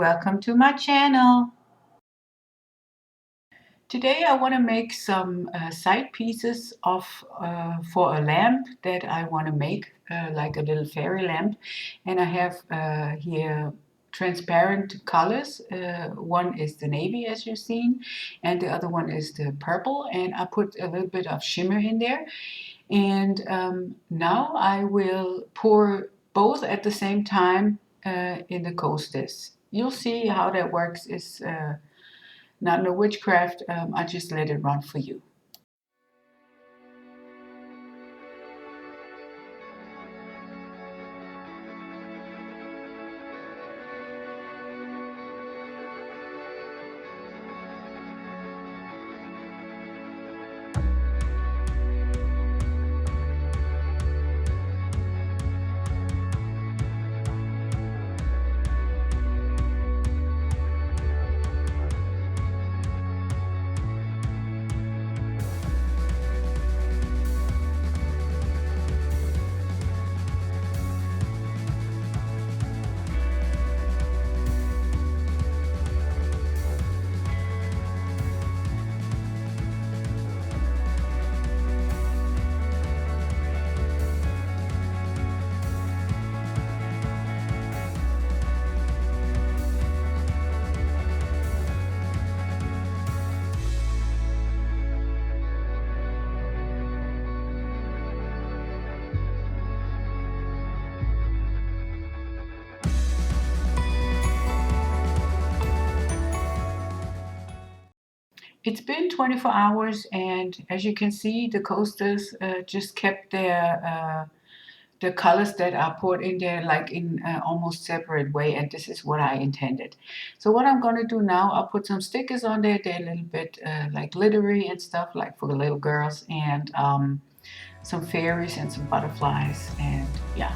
welcome to my channel. Today I want to make some side pieces for a lamp that I want to make, like a little fairy lamp. And I have here transparent colors. One is the navy, as you've seen, and the other one is the purple. And I put a little bit of shimmer in there. And now I will pour both at the same time in the coasters. You'll see how that works. Is not no witchcraft. I just let it run for you. It's been 24 hours, and as you can see, the coasters just kept their the colors that are put in there like in almost separate way, and this is what I intended. So what I'm going to do now, I'll put some stickers on there. They're a little bit like glittery and stuff, like for the little girls, and some fairies and some butterflies, and yeah.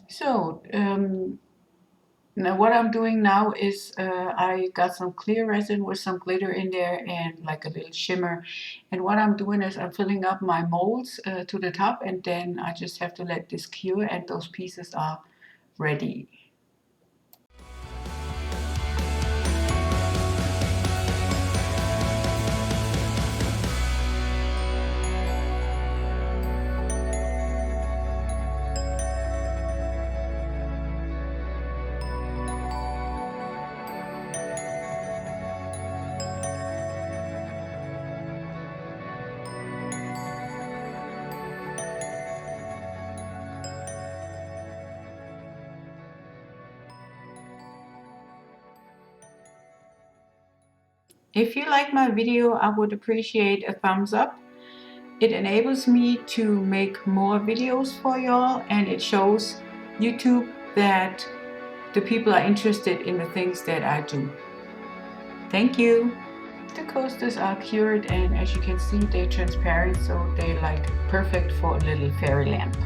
So now what I'm doing now is I got some clear resin with some glitter in there and like a little shimmer. And what I'm doing is I'm filling up my molds to the top, and then I just have to let this cure and those pieces are ready. If you like my video, I would appreciate a thumbs up. It enables me to make more videos for y'all, and it shows YouTube that the people are interested in the things that I do. Thank you. The coasters are cured, and as you can see, they're transparent, so they're like perfect for a little fairy lamp.